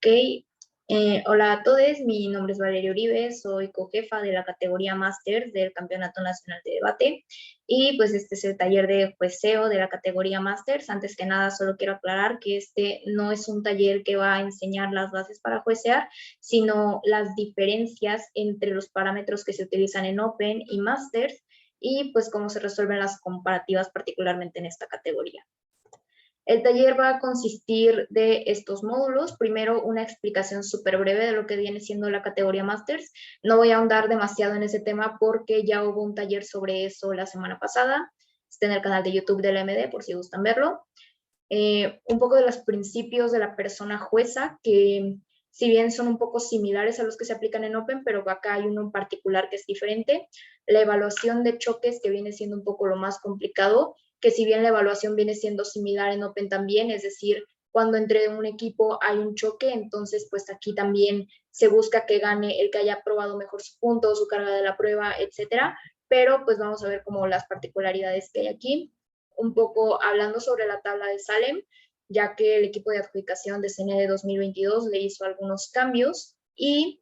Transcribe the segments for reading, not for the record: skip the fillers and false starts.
Ok, hola a todos, mi nombre es Valeria Uribe, soy cojefa de la categoría Máster del Campeonato Nacional de Debate y pues este es el taller de jueceo de la categoría Masters. Antes que nada solo quiero aclarar que este no es un taller que va a enseñar las bases para juecear, sino las diferencias entre los parámetros que se utilizan en Open y Masters y pues cómo se resuelven las comparativas particularmente en esta categoría. El taller va a consistir de estos módulos. Primero, una explicación súper breve de lo que viene siendo la categoría Masters. No voy a ahondar demasiado en ese tema porque ya hubo un taller sobre eso la semana pasada. Está en el canal de YouTube de la MD por si gustan verlo. Un poco de los principios de la persona jueza, que si bien son un poco similares a los que se aplican en Open, pero acá hay uno en particular que es diferente. La evaluación de choques, que viene siendo un poco lo más complicado, que si bien la evaluación viene siendo similar en Open también, es decir, cuando entre un equipo hay un choque, entonces pues aquí también se busca que gane el que haya probado mejor su punto, su carga de la prueba, etcétera, pero pues vamos a ver como las particularidades que hay aquí. Un poco hablando sobre la tabla de Salem, ya que el equipo de adjudicación de CNE 2022 le hizo algunos cambios, y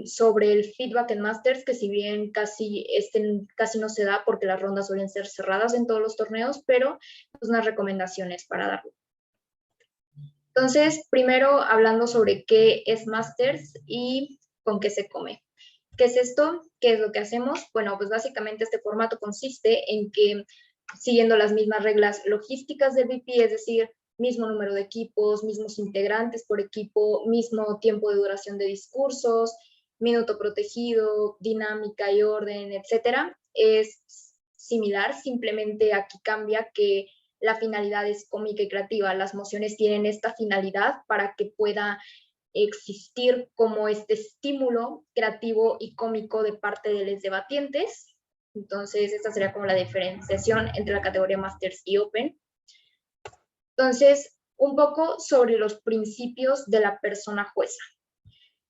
sobre el feedback en Masters, que si bien casi no se da porque las rondas suelen ser cerradas en todos los torneos, pero pues unas recomendaciones para darlo. Entonces, primero hablando sobre qué es Masters y con qué se come. ¿Qué es esto? ¿Qué es lo que hacemos? Bueno, pues básicamente este formato consiste en que, siguiendo las mismas reglas logísticas del VP, es decir, mismo número de equipos, mismos integrantes por equipo, mismo tiempo de duración de discursos, minuto protegido, dinámica y orden, etcétera, es similar, simplemente aquí cambia que la finalidad es cómica y creativa. Las mociones tienen esta finalidad para que pueda existir como este estímulo creativo y cómico de parte de los debatientes. Entonces, esta sería como la diferenciación entre la categoría Masters y Open. Entonces, un poco sobre los principios de la persona jueza.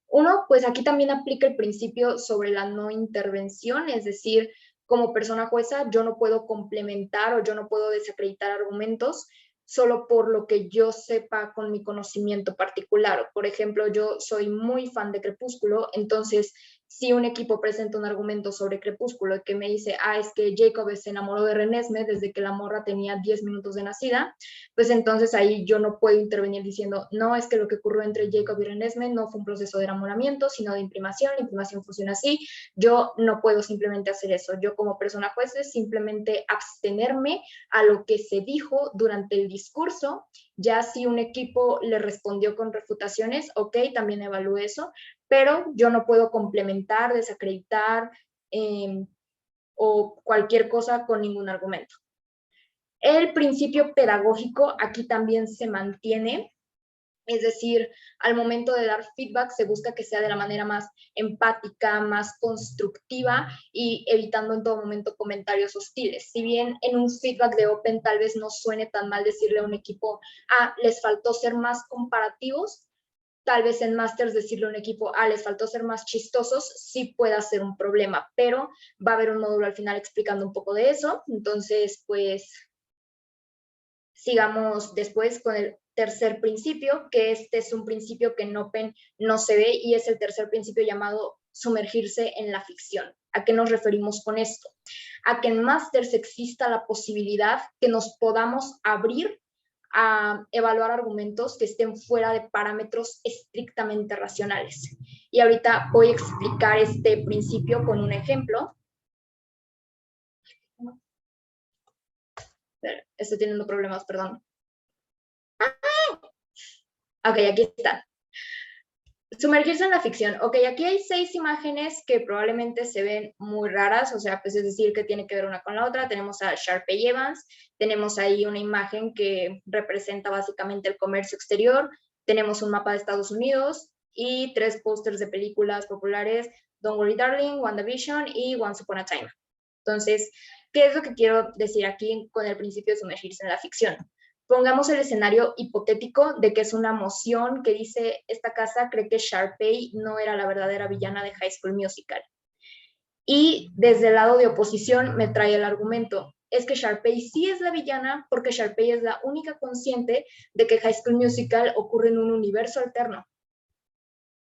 Uno, pues aquí también aplica el principio sobre la no intervención, es decir, como persona jueza yo no puedo complementar o yo no puedo desacreditar argumentos solo por lo que yo sepa con mi conocimiento particular. Por ejemplo, yo soy muy fan de Crepúsculo, entonces si un equipo presenta un argumento sobre Crepúsculo que me dice, es que Jacob se enamoró de Renesmee desde que la morra tenía 10 minutos de nacida, pues entonces ahí yo no puedo intervenir diciendo, no, es que lo que ocurrió entre Jacob y Renesmee no fue un proceso de enamoramiento, sino de imprimación, la imprimación funciona así. Yo no puedo simplemente hacer eso. Yo como persona juez simplemente abstenerme a lo que se dijo durante el discurso. Ya si un equipo le respondió con refutaciones, ok, también evalúo eso, pero yo no puedo complementar, desacreditar o cualquier cosa con ningún argumento. El principio pedagógico aquí también se mantiene, es decir, al momento de dar feedback se busca que sea de la manera más empática, más constructiva y evitando en todo momento comentarios hostiles. Si bien en un feedback de Open tal vez no suene tan mal decirle a un equipo, les faltó ser más comparativos, tal vez en Masters decirle a un equipo, les faltó ser más chistosos, sí pueda ser un problema, pero va a haber un módulo al final explicando un poco de eso. Entonces, pues, sigamos después con el tercer principio, que este es un principio que en Open no se ve y es el tercer principio llamado sumergirse en la ficción. ¿A qué nos referimos con esto? A que en Masters exista la posibilidad que nos podamos abrir a evaluar argumentos que estén fuera de parámetros estrictamente racionales. Y ahorita voy a explicar este principio con un ejemplo. Estoy teniendo problemas, perdón. Ok, aquí está. Sumergirse en la ficción. Ok, aquí hay 6 imágenes que probablemente se ven muy raras, o sea, pues es decir, que tiene que ver una con la otra. Tenemos a Sharpay Evans, tenemos ahí una imagen que representa básicamente el comercio exterior, tenemos un mapa de Estados Unidos y 3 pósters de películas populares, Don't Worry Darling, WandaVision y Once Upon a Time. Entonces, ¿qué es lo que quiero decir aquí con el principio de sumergirse en la ficción? Pongamos el escenario hipotético de que es una moción que dice, esta casa cree que Sharpay no era la verdadera villana de High School Musical. Y desde el lado de oposición me trae el argumento, es que Sharpay sí es la villana porque Sharpay es la única consciente de que High School Musical ocurre en un universo alterno.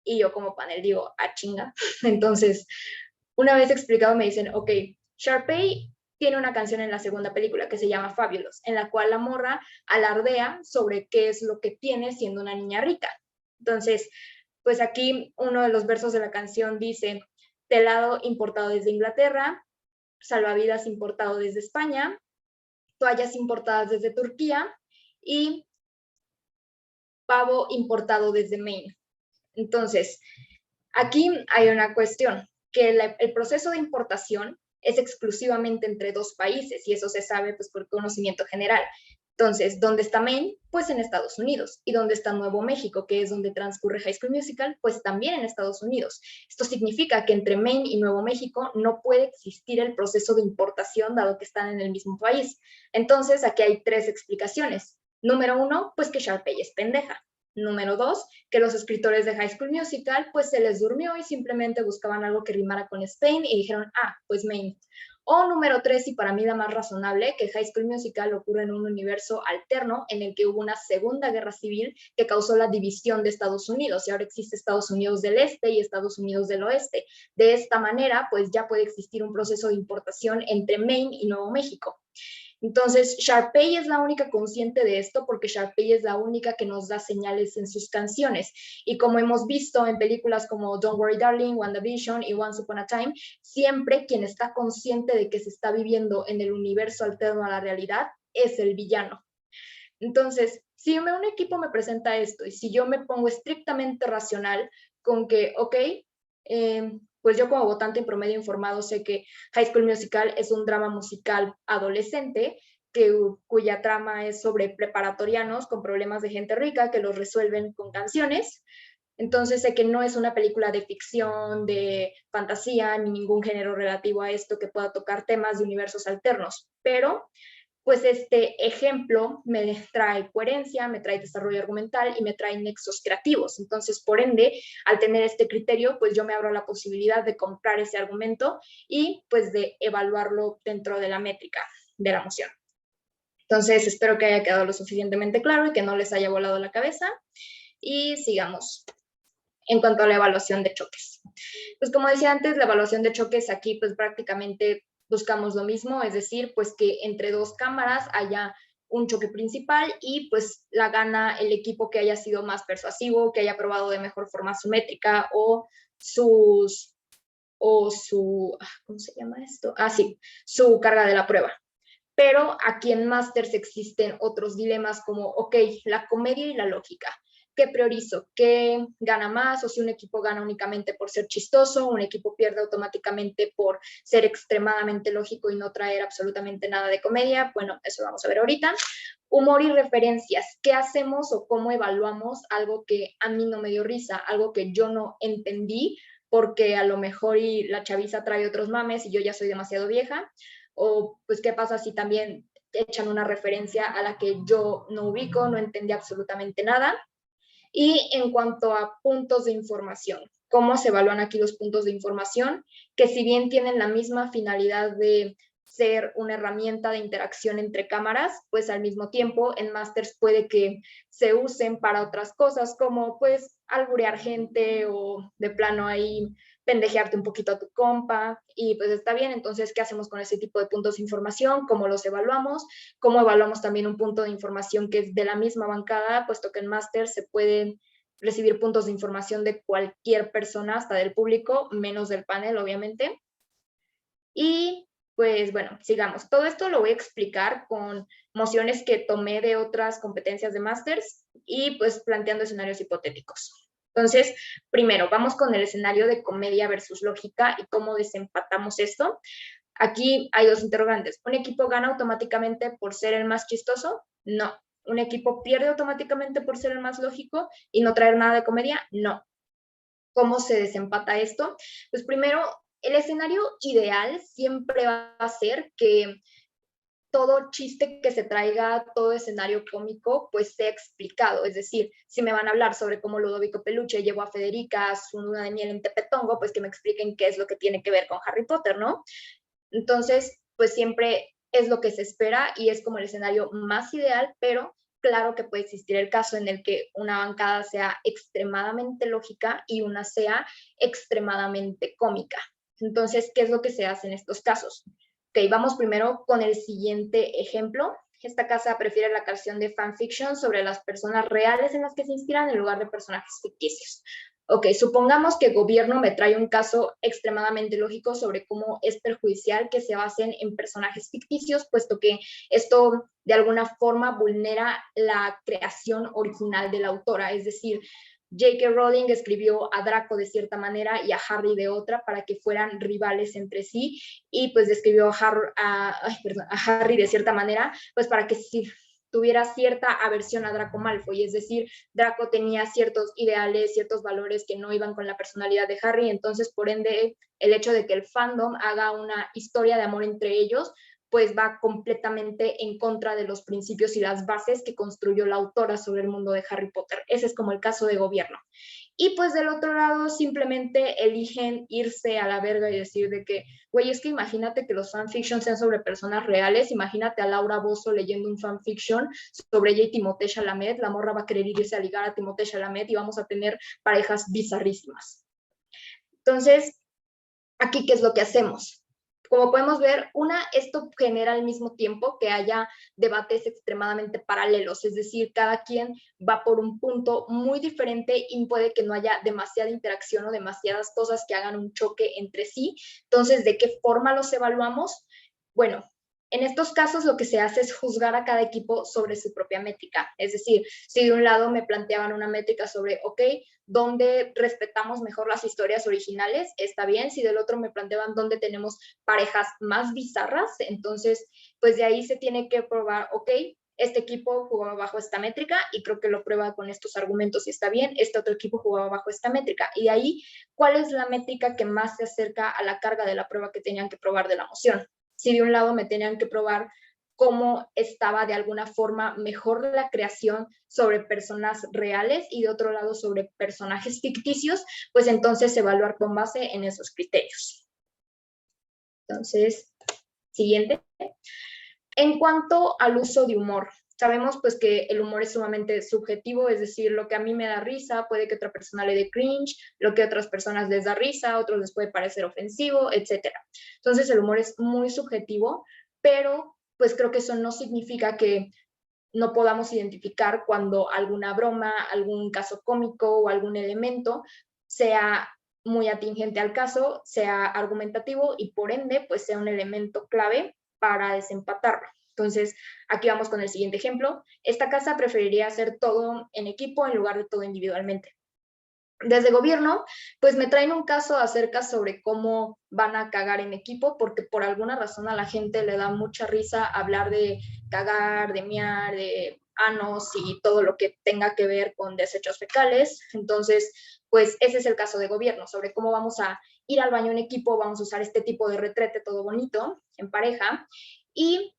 Y yo como panel digo, chinga. Entonces, una vez explicado me dicen, ok, Sharpay tiene una canción en la segunda película que se llama Fabulous, en la cual la morra alardea sobre qué es lo que tiene siendo una niña rica. Entonces, pues aquí uno de los versos de la canción dice, telado importado desde Inglaterra, salvavidas importado desde España, toallas importadas desde Turquía y pavo importado desde Maine. Entonces, aquí hay una cuestión, que el proceso de importación es exclusivamente entre dos países y eso se sabe pues por conocimiento general. Entonces, ¿dónde está Maine? Pues en Estados Unidos. ¿Y dónde está Nuevo México, que es donde transcurre High School Musical? Pues también en Estados Unidos. Esto significa que entre Maine y Nuevo México no puede existir el proceso de importación dado que están en el mismo país. Entonces, aquí hay tres explicaciones. Número uno, pues que Sharpay es pendeja. Número dos, que los escritores de High School Musical pues se les durmió y simplemente buscaban algo que rimara con Spain y dijeron, pues Maine. O número tres, y para mí la más razonable, que High School Musical ocurre en un universo alterno en el que hubo una segunda guerra civil que causó la división de Estados Unidos y ahora existe Estados Unidos del Este y Estados Unidos del Oeste. De esta manera, pues ya puede existir un proceso de importación entre Maine y Nuevo México. Entonces, Sharpay es la única consciente de esto porque Sharpay es la única que nos da señales en sus canciones. Y como hemos visto en películas como Don't Worry Darling, WandaVision y Once Upon a Time, siempre quien está consciente de que se está viviendo en el universo alterno a la realidad es el villano. Entonces, si un equipo me presenta esto y si yo me pongo estrictamente racional con que, ok, pues yo como votante en promedio informado sé que High School Musical es un drama musical adolescente cuya trama es sobre preparatorianos con problemas de gente rica que los resuelven con canciones. Entonces sé que no es una película de ficción, de fantasía, ni ningún género relativo a esto que pueda tocar temas de universos alternos, pero pues este ejemplo me trae coherencia, me trae desarrollo argumental y me trae nexos creativos. Entonces, por ende, al tener este criterio, pues yo me abro la posibilidad de comprar ese argumento y pues de evaluarlo dentro de la métrica de la moción. Entonces, espero que haya quedado lo suficientemente claro y que no les haya volado la cabeza. Y sigamos en cuanto a la evaluación de choques. Pues como decía antes, la evaluación de choques aquí pues prácticamente buscamos lo mismo, es decir, pues que entre dos cámaras haya un choque principal y pues la gana el equipo que haya sido más persuasivo, que haya probado de mejor forma su métrica o su, ¿cómo se llama esto? Sí, su carga de la prueba. Pero aquí en Masters existen otros dilemas como, ok, la comedia y la lógica. ¿Qué priorizo? ¿Qué gana más? O si un equipo gana únicamente por ser chistoso, un equipo pierde automáticamente por ser extremadamente lógico y no traer absolutamente nada de comedia. Bueno, eso vamos a ver ahorita. Humor y referencias. ¿Qué hacemos o cómo evaluamos algo que a mí no me dio risa, algo que yo no entendí, porque a lo mejor y la chaviza trae otros mames y yo ya soy demasiado vieja? O pues qué pasa si también echan una referencia a la que yo no ubico, no entendí absolutamente nada. Y en cuanto a puntos de información, ¿cómo se evalúan aquí los puntos de información? Que si bien tienen la misma finalidad de ser una herramienta de interacción entre cámaras, pues al mismo tiempo en Masters puede que se usen para otras cosas como pues alburear gente o de plano ahí pendejearte un poquito a tu compa y pues está bien, entonces, ¿qué hacemos con ese tipo de puntos de información? ¿Cómo los evaluamos? ¿Cómo evaluamos también un punto de información que es de la misma bancada? Puesto que en Master se pueden recibir puntos de información de cualquier persona, hasta del público, menos del panel, obviamente. Y pues bueno, sigamos. Todo esto lo voy a explicar con mociones que tomé de otras competencias de Masters y pues planteando escenarios hipotéticos. Entonces, primero, vamos con el escenario de comedia versus lógica y cómo desempatamos esto. Aquí hay dos interrogantes. ¿Un equipo gana automáticamente por ser el más chistoso? No. ¿Un equipo pierde automáticamente por ser el más lógico y no traer nada de comedia? No. ¿Cómo se desempata esto? Pues primero, el escenario ideal siempre va a ser que todo chiste que se traiga, todo escenario cómico, pues sea explicado. Es decir, si me van a hablar sobre cómo Ludovico Peluche llevó a Federica a su luna de miel en Tepetongo, pues que me expliquen qué es lo que tiene que ver con Harry Potter, ¿no? Entonces, pues siempre es lo que se espera y es como el escenario más ideal, pero claro que puede existir el caso en el que una bancada sea extremadamente lógica y una sea extremadamente cómica. Entonces, ¿qué es lo que se hace en estos casos? Ok, vamos primero con el siguiente ejemplo. Esta casa prefiere la creación de fanfiction sobre las personas reales en las que se inspiran en lugar de personajes ficticios. Ok, supongamos que el gobierno me trae un caso extremadamente lógico sobre cómo es perjudicial que se basen en personajes ficticios, puesto que esto de alguna forma vulnera la creación original de la autora, es decir, J.K. Rowling escribió a Draco de cierta manera y a Harry de otra para que fueran rivales entre sí y pues describió a Harry de cierta manera pues para que si tuviera cierta aversión a Draco Malfoy, es decir, Draco tenía ciertos ideales, ciertos valores que no iban con la personalidad de Harry, entonces por ende el hecho de que el fandom haga una historia de amor entre ellos pues va completamente en contra de los principios y las bases que construyó la autora sobre el mundo de Harry Potter. Ese es como el caso de gobierno. Y pues del otro lado simplemente eligen irse a la verga y decir de que, güey, es que imagínate que los fanfictions sean sobre personas reales, imagínate a Laura Bozzo leyendo un fanfiction sobre ella y Timothée Chalamet, la morra va a querer irse a ligar a Timothée Chalamet y vamos a tener parejas bizarrísimas. Entonces, aquí, ¿qué es lo que hacemos? Como podemos ver, esto genera al mismo tiempo que haya debates extremadamente paralelos, es decir, cada quien va por un punto muy diferente y puede que no haya demasiada interacción o demasiadas cosas que hagan un choque entre sí. Entonces, ¿de qué forma los evaluamos? Bueno, en estos casos lo que se hace es juzgar a cada equipo sobre su propia métrica. Es decir, si de un lado me planteaban una métrica sobre, ok, ¿dónde respetamos mejor las historias originales? Está bien. Si del otro me planteaban dónde tenemos parejas más bizarras, entonces, pues de ahí se tiene que probar, ok, este equipo jugaba bajo esta métrica y creo que lo prueba con estos argumentos y está bien, este otro equipo jugaba bajo esta métrica. Y de ahí, ¿cuál es la métrica que más se acerca a la carga de la prueba que tenían que probar de la moción? Si de un lado me tenían que probar cómo estaba de alguna forma mejor la creación sobre personas reales y de otro lado sobre personajes ficticios, pues entonces evaluar con base en esos criterios. Entonces, siguiente. En cuanto al uso de humor, sabemos pues que el humor es sumamente subjetivo, es decir, lo que a mí me da risa puede que otra persona le dé cringe, lo que a otras personas les da risa, a otros les puede parecer ofensivo, etc. Entonces el humor es muy subjetivo, pero pues creo que eso no significa que no podamos identificar cuando alguna broma, algún caso cómico o algún elemento sea muy atingente al caso, sea argumentativo y por ende pues sea un elemento clave para desempatarlo. Entonces, aquí vamos con el siguiente ejemplo. Esta casa preferiría hacer todo en equipo en lugar de todo individualmente. Desde gobierno, pues me traen un caso acerca sobre cómo van a cagar en equipo, porque por alguna razón a la gente le da mucha risa hablar de cagar, de miar, de anos y todo lo que tenga que ver con desechos fecales. Entonces, pues ese es el caso de gobierno, sobre cómo vamos a ir al baño en equipo, vamos a usar este tipo de retrete todo bonito en pareja. Y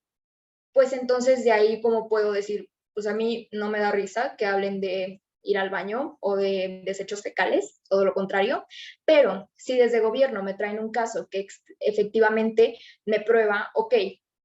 pues entonces de ahí, como puedo decir, pues a mí no me da risa que hablen de ir al baño o de desechos fecales, todo lo contrario, pero si desde gobierno me traen un caso que efectivamente me prueba, ok,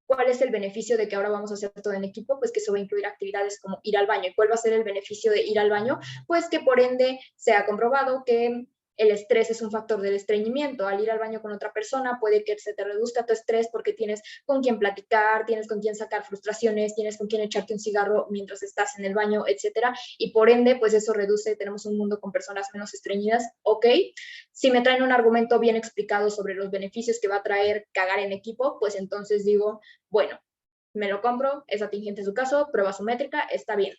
¿cuál es el beneficio de que ahora vamos a hacer todo en equipo? Pues que eso va a incluir actividades como ir al baño. ¿Y cuál va a ser el beneficio de ir al baño? Pues que por ende se ha comprobado que el estrés es un factor del estreñimiento. Al ir al baño con otra persona puede que se te reduzca tu estrés porque tienes con quién platicar, tienes con quién sacar frustraciones, tienes con quién echarte un cigarro mientras estás en el baño, etcétera. Y por ende, pues eso reduce, tenemos un mundo con personas menos estreñidas, ok. Si me traen un argumento bien explicado sobre los beneficios que va a traer cagar en equipo, pues entonces digo, bueno, me lo compro, es atingente su caso, prueba su métrica, está bien.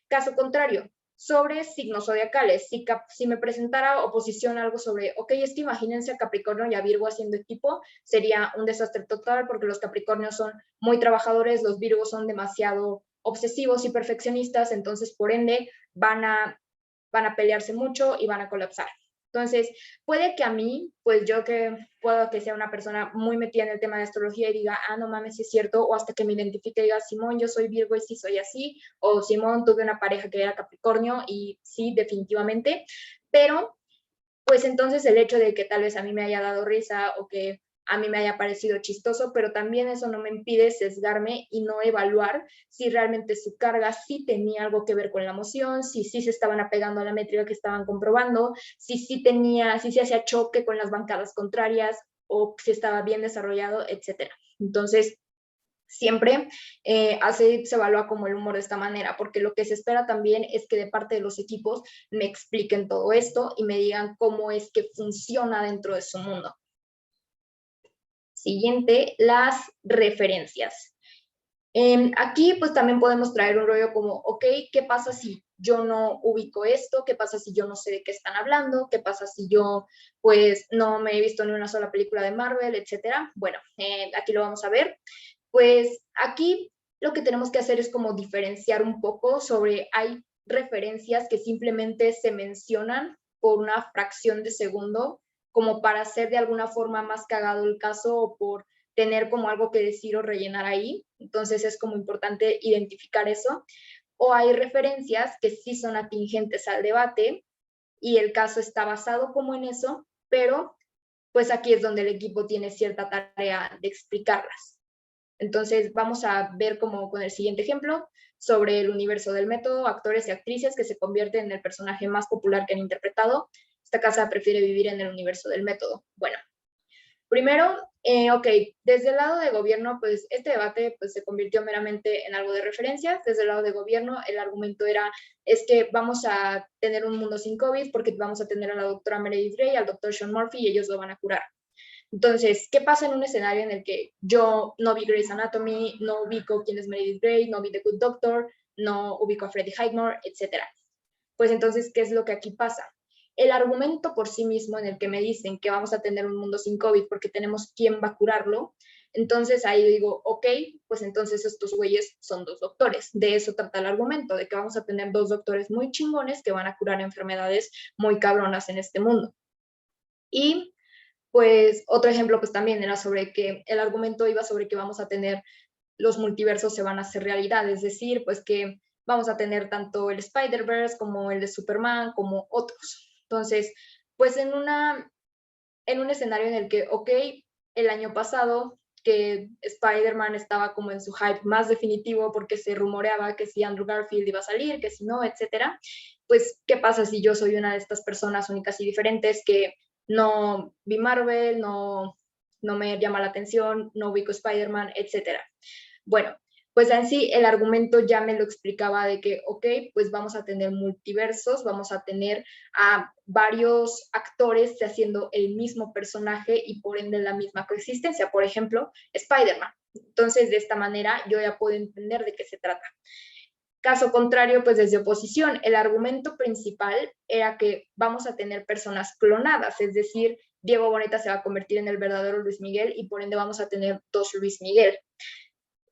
Caso contrario, sobre signos zodiacales. Si me presentara oposición algo sobre, ok, es que imagínense a Capricornio y a Virgo haciendo equipo, sería un desastre total porque los Capricornios son muy trabajadores, los Virgos son demasiado obsesivos y perfeccionistas, entonces por ende van a pelearse mucho y van a colapsar. Entonces, puede que a mí, pues yo que puedo que sea una persona muy metida en el tema de astrología y diga, ah, no mames, sí es cierto, o hasta que me identifique y diga, Simón, yo soy Virgo y sí soy así, o Simón, tuve una pareja que era Capricornio y sí, definitivamente, pero pues entonces el hecho de que tal vez a mí me haya dado risa o que a mí me haya parecido chistoso, pero también eso no me impide sesgarme y no evaluar si realmente su carga sí tenía algo que ver con la moción, si sí se estaban apegando a la métrica que estaban comprobando, si se hacía choque con las bancadas contrarias o si estaba bien desarrollado, etcétera. Entonces, siempre así se evalúa como el humor de esta manera, porque lo que se espera también es que de parte de los equipos me expliquen todo esto y me digan cómo es que funciona dentro de su mundo. Siguiente, las referencias. Aquí pues también podemos traer un rollo como, ok, ¿qué pasa si yo no ubico esto? ¿Qué pasa si yo no sé de qué están hablando? ¿Qué pasa si yo pues no me he visto ni una sola película de Marvel, etcétera? Bueno, aquí lo vamos a ver. Pues aquí lo que tenemos que hacer es como diferenciar un poco sobre, hay referencias que simplemente se mencionan por una fracción de segundo, como para hacer de alguna forma más cagado el caso o por tener como algo que decir o rellenar ahí. Entonces es como importante identificar eso. O hay referencias que sí son atingentes al debate y el caso está basado como en eso, pero pues aquí es donde el equipo tiene cierta tarea de explicarlas. Entonces vamos a ver como con el siguiente ejemplo sobre el universo del método, actores y actrices que se convierten en el personaje más popular que han interpretado. Esta casa prefiere vivir en el universo del método. Bueno, primero, ok, desde el lado de gobierno, pues este debate pues, se convirtió meramente en algo de referencias. Desde el lado de gobierno, el argumento es que vamos a tener un mundo sin COVID porque vamos a tener a la doctora Meredith Grey, al doctor Sean Murphy y ellos lo van a curar. Entonces, ¿qué pasa en un escenario en el que yo no vi Grey's Anatomy, no ubico quién es Meredith Grey, no vi The Good Doctor, no ubico a Freddie Highmore, etcétera? Pues entonces, ¿qué es lo que aquí pasa? El argumento por sí mismo en el que me dicen que vamos a tener un mundo sin COVID porque tenemos quién va a curarlo, entonces ahí digo, ok, pues entonces estos güeyes son dos doctores. De eso trata el argumento, de que vamos a tener dos doctores muy chingones que van a curar enfermedades muy cabronas en este mundo. Y pues otro ejemplo pues también era sobre que el argumento iba sobre que vamos a tener los multiversos se van a hacer realidad, es decir, pues que vamos a tener tanto el Spider-Verse como el de Superman, como otros. Entonces, pues en un escenario en el que, ok, el año pasado que Spider-Man estaba como en su hype más definitivo porque se rumoreaba que si Andrew Garfield iba a salir, que si no, etcétera, pues, ¿qué pasa si yo soy una de estas personas únicas y diferentes que no vi Marvel, no me llama la atención, no ubico Spider-Man, etcétera? Bueno, pues en sí el argumento ya me lo explicaba de que, ok, pues vamos a tener multiversos, vamos a tener a varios actores haciendo el mismo personaje y por ende la misma coexistencia, por ejemplo, Spider-Man. Entonces, de esta manera yo ya puedo entender de qué se trata. Caso contrario, pues desde oposición, el argumento principal era que vamos a tener personas clonadas, es decir, Diego Boneta se va a convertir en el verdadero Luis Miguel y por ende vamos a tener dos Luis Miguel.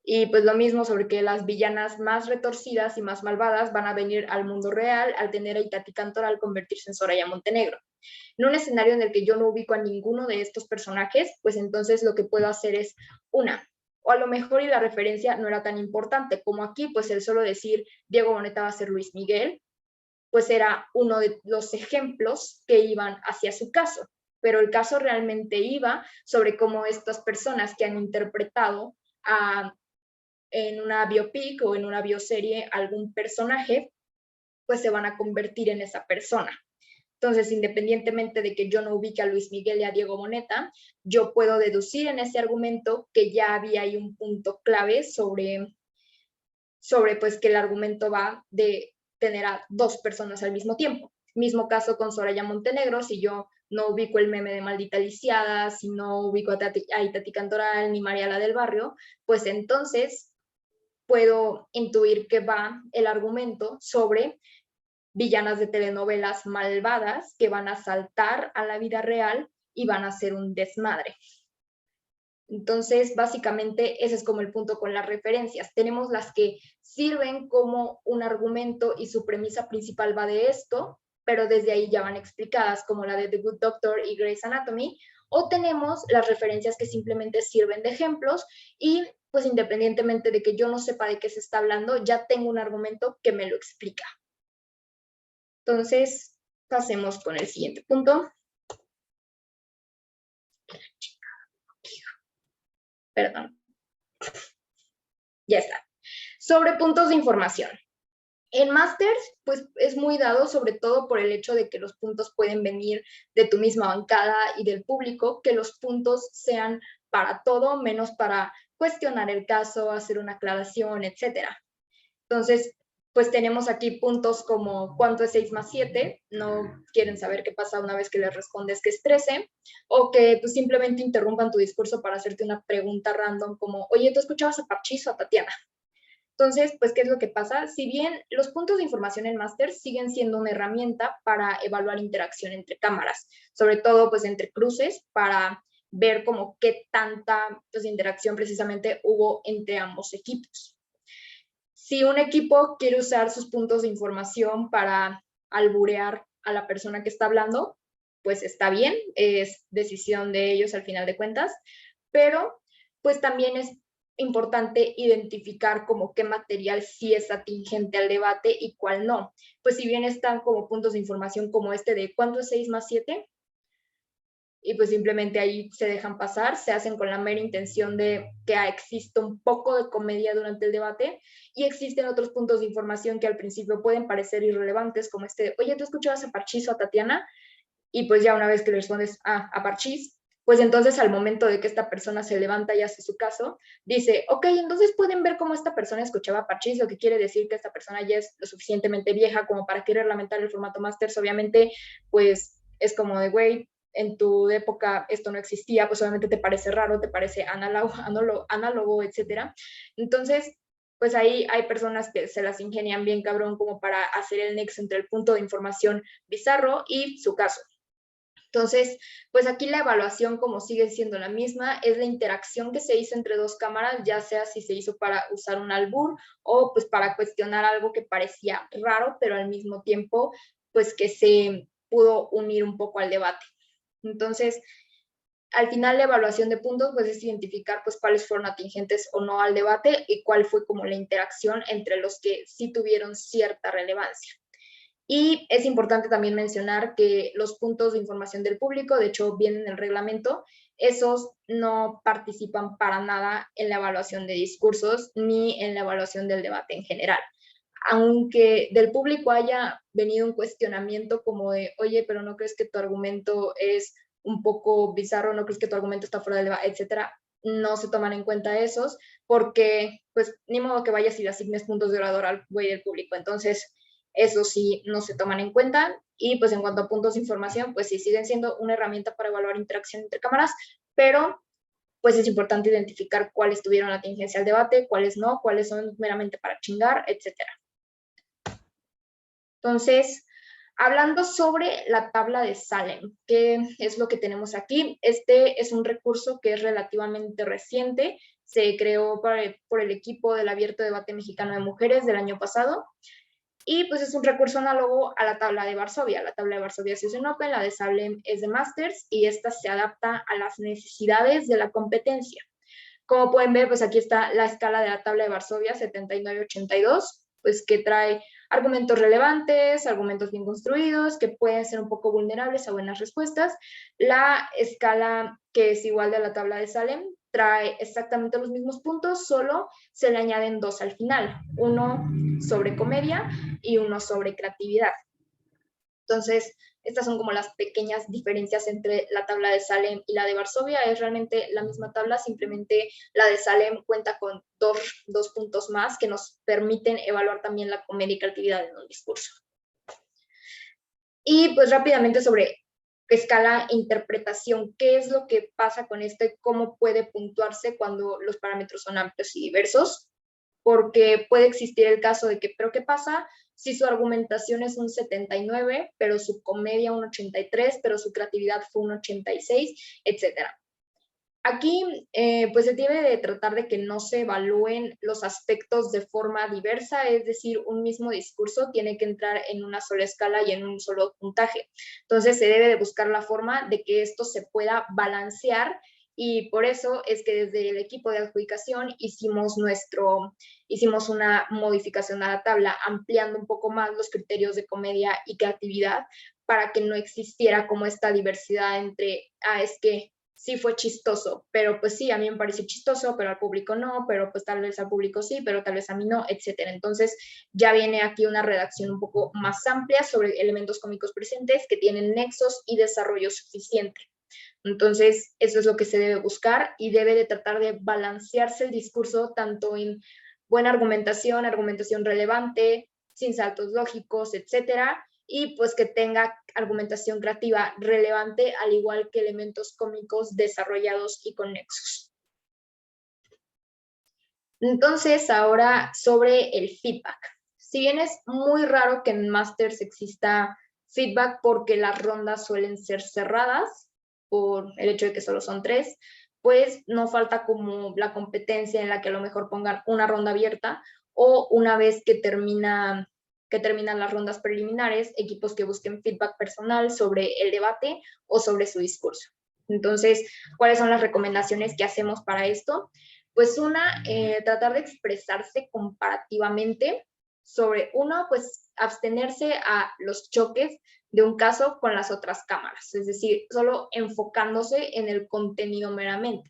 Y pues lo mismo sobre que las villanas más retorcidas y más malvadas van a venir al mundo real al tener a Itatí Cantoral convertirse en Soraya Montenegro. En un escenario en el que yo no ubico a ninguno de estos personajes, pues entonces lo que puedo hacer es o a lo mejor y la referencia no era tan importante como aquí, pues el solo decir Diego Boneta va a ser Luis Miguel, pues era uno de los ejemplos que iban hacia su caso, pero el caso realmente iba sobre cómo estas personas que han interpretado en una biopic o en una bioserie algún personaje, pues se van a convertir en esa persona. Entonces, independientemente de que yo no ubique a Luis Miguel y a Diego Boneta, yo puedo deducir en ese argumento que ya había ahí un punto clave sobre pues que el argumento va de tener a dos personas al mismo tiempo. Mismo caso con Soraya Montenegro, si yo no ubico el meme de Maldita Lisiada, si no ubico a Itatí Cantoral ni Mariala del Barrio, pues entonces puedo intuir que va el argumento sobre villanas de telenovelas malvadas que van a saltar a la vida real y van a hacer un desmadre. Entonces, básicamente, ese es como el punto con las referencias. Tenemos las que sirven como un argumento y su premisa principal va de esto, pero desde ahí ya van explicadas, como la de The Good Doctor y Grey's Anatomy, o tenemos las referencias que simplemente sirven de ejemplos y pues independientemente de que yo no sepa de qué se está hablando, ya tengo un argumento que me lo explica. Entonces, pasemos con el siguiente punto. Perdón, ya está. Sobre puntos de información. En Masters, pues es muy dado sobre todo por el hecho de que los puntos pueden venir de tu misma bancada y del público, que los puntos sean para todo, menos para cuestionar el caso, hacer una aclaración, etcétera. Entonces, pues tenemos aquí puntos como ¿cuánto es 6 más 7? No quieren saber qué pasa una vez que les respondes que es 13, o que pues simplemente interrumpan tu discurso para hacerte una pregunta random como, oye, ¿tú escuchabas a Parchís o a Tatiana? Entonces, pues, ¿qué es lo que pasa? Si bien los puntos de información en máster siguen siendo una herramienta para evaluar interacción entre cámaras, sobre todo, pues, entre cruces, para ver como qué tanta pues, interacción precisamente hubo entre ambos equipos. Si un equipo quiere usar sus puntos de información para alburear a la persona que está hablando, pues está bien, es decisión de ellos al final de cuentas, pero pues también es importante identificar como qué material sí es atingente al debate y cuál no. Pues si bien están como puntos de información como este de ¿cuánto es 6 más 7? Y pues simplemente ahí se dejan pasar, se hacen con la mera intención de que exista un poco de comedia durante el debate, y existen otros puntos de información que al principio pueden parecer irrelevantes, como este, oye, ¿tú escuchabas a Parchís o a Tatiana? Y pues ya una vez que le respondes a Parchís, pues entonces al momento de que esta persona se levanta y hace su caso, dice, ok, entonces pueden ver cómo esta persona escuchaba a Parchís, lo que quiere decir que esta persona ya es lo suficientemente vieja como para querer lamentar el formato Masters. Obviamente, pues es como de, güey, en tu época esto no existía, pues obviamente te parece raro, te parece análogo, etcétera. Entonces, pues ahí hay personas que se las ingenian bien cabrón como para hacer el nexo entre el punto de información bizarro y su caso. Entonces, pues aquí la evaluación, como sigue siendo la misma, es la interacción que se hizo entre dos cámaras, ya sea si se hizo para usar un albur o pues para cuestionar algo que parecía raro, pero al mismo tiempo, pues que se pudo unir un poco al debate. Entonces, al final la evaluación de puntos pues es identificar pues cuáles fueron atingentes o no al debate y cuál fue como la interacción entre los que sí tuvieron cierta relevancia. Y es importante también mencionar que los puntos de información del público, de hecho, vienen en el reglamento, esos no participan para nada en la evaluación de discursos ni en la evaluación del debate en general. Aunque del público haya venido un cuestionamiento como de, oye, pero ¿no crees que tu argumento es un poco bizarro? ¿No crees que tu argumento está fuera del debate? Etcétera. No se toman en cuenta esos porque, pues, ni modo que vayas y le asignes puntos de orador al güey del público. Entonces, eso sí no se toman en cuenta. Y pues en cuanto a puntos de información, pues sí siguen siendo una herramienta para evaluar interacción entre cámaras, pero pues es importante identificar cuáles tuvieron la tingencia al debate, cuáles no, cuáles son meramente para chingar, etcétera. Entonces, hablando sobre la tabla de Salem, ¿qué es lo que tenemos aquí? Este es un recurso que es relativamente reciente, se creó por el equipo del Abierto Debate Mexicano de Mujeres del año pasado. Y pues es un recurso análogo a la tabla de Varsovia. La tabla de Varsovia es un Open, la de Salem es de Masters y esta se adapta a las necesidades de la competencia. Como pueden ver, pues aquí está la escala de la tabla de Varsovia 79-82, pues que trae argumentos relevantes, argumentos bien construidos, que pueden ser un poco vulnerables a buenas respuestas. La escala que es igual de la tabla de Salem trae exactamente los mismos puntos, solo se le añaden dos al final, uno sobre comedia y uno sobre creatividad. Entonces, estas son como las pequeñas diferencias entre la tabla de Salem y la de Varsovia. Es realmente la misma tabla, simplemente la de Salem cuenta con dos puntos más que nos permiten evaluar también la comedia y creatividad en un discurso. Y pues rápidamente sobre escala interpretación, qué es lo que pasa con esto y cómo puede puntuarse cuando los parámetros son amplios y diversos, porque puede existir el caso de que, pero ¿qué pasa si su argumentación es un 79, pero su comedia un 83, pero su creatividad fue un 86, etcétera? Aquí, pues se tiene de tratar de que no se evalúen los aspectos de forma diversa, es decir, un mismo discurso tiene que entrar en una sola escala y en un solo puntaje. Entonces, se debe de buscar la forma de que esto se pueda balancear, y por eso es que desde el equipo de adjudicación hicimos una modificación a la tabla, ampliando un poco más los criterios de comedia y creatividad para que no existiera como esta diversidad entre, es que sí fue chistoso, pero pues sí, a mí me pareció chistoso, pero al público no, pero pues tal vez al público sí, pero tal vez a mí no, etcétera. Entonces ya viene aquí una redacción un poco más amplia sobre elementos cómicos presentes que tienen nexos y desarrollo suficiente. Entonces, eso es lo que se debe buscar y debe de tratar de balancearse el discurso tanto en buena argumentación, argumentación relevante, sin saltos lógicos, etcétera, y pues que tenga argumentación creativa relevante, al igual que elementos cómicos desarrollados y conexos. Entonces, ahora sobre el feedback. Si bien es muy raro que en Masters exista feedback porque las rondas suelen ser cerradas, por el hecho de que solo son 3, pues no falta como la competencia en la que a lo mejor pongan una ronda abierta o una vez que terminan las rondas preliminares, equipos que busquen feedback personal sobre el debate o sobre su discurso. Entonces, ¿cuáles son las recomendaciones que hacemos para esto? Pues una, tratar de expresarse comparativamente sobre uno, pues abstenerse a los choques de un caso con las otras cámaras, es decir, solo enfocándose en el contenido meramente,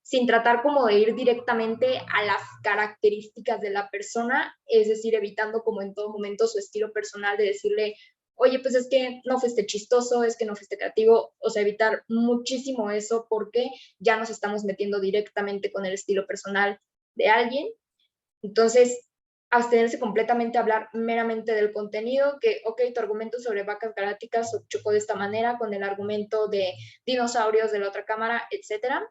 sin tratar como de ir directamente a las características de la persona, es decir, evitando como en todo momento su estilo personal de decirle, oye, pues es que no fuiste chistoso, es que no fuiste creativo, o sea, evitar muchísimo eso porque ya nos estamos metiendo directamente con el estilo personal de alguien. Entonces, abstenerse completamente a hablar meramente del contenido, que, ok, tu argumento sobre vacas galácticas chocó de esta manera con el argumento de dinosaurios de la otra cámara, etcétera.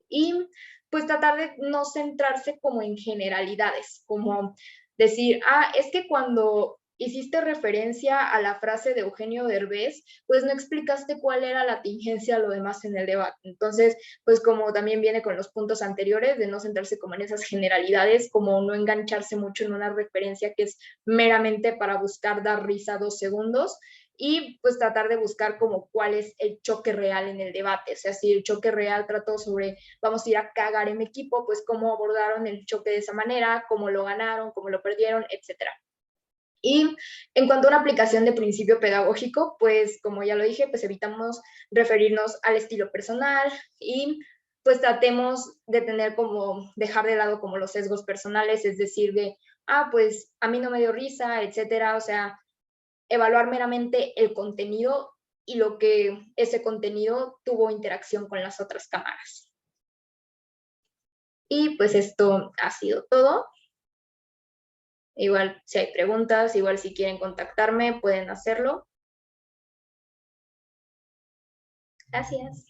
Y pues tratar de no centrarse como en generalidades, como decir, es que cuando hiciste referencia a la frase de Eugenio Derbez, pues no explicaste cuál era la tingencia a lo demás en el debate. Entonces, pues como también viene con los puntos anteriores, de no centrarse como en esas generalidades, como no engancharse mucho en una referencia que es meramente para buscar dar risa 2 segundos, y pues tratar de buscar como cuál es el choque real en el debate. O sea, si el choque real trató sobre vamos a ir a cagar en mi equipo, pues cómo abordaron el choque de esa manera, cómo lo ganaron, cómo lo perdieron, etcétera. Y en cuanto a una aplicación de principio pedagógico, pues como ya lo dije, pues evitamos referirnos al estilo personal y pues tratemos de tener como, dejar de lado como los sesgos personales, es decir, de, pues a mí no me dio risa, etcétera. O sea, evaluar meramente el contenido y lo que ese contenido tuvo interacción con las otras cámaras. Y pues esto ha sido todo. Igual si hay preguntas, igual si quieren contactarme, pueden hacerlo. Gracias.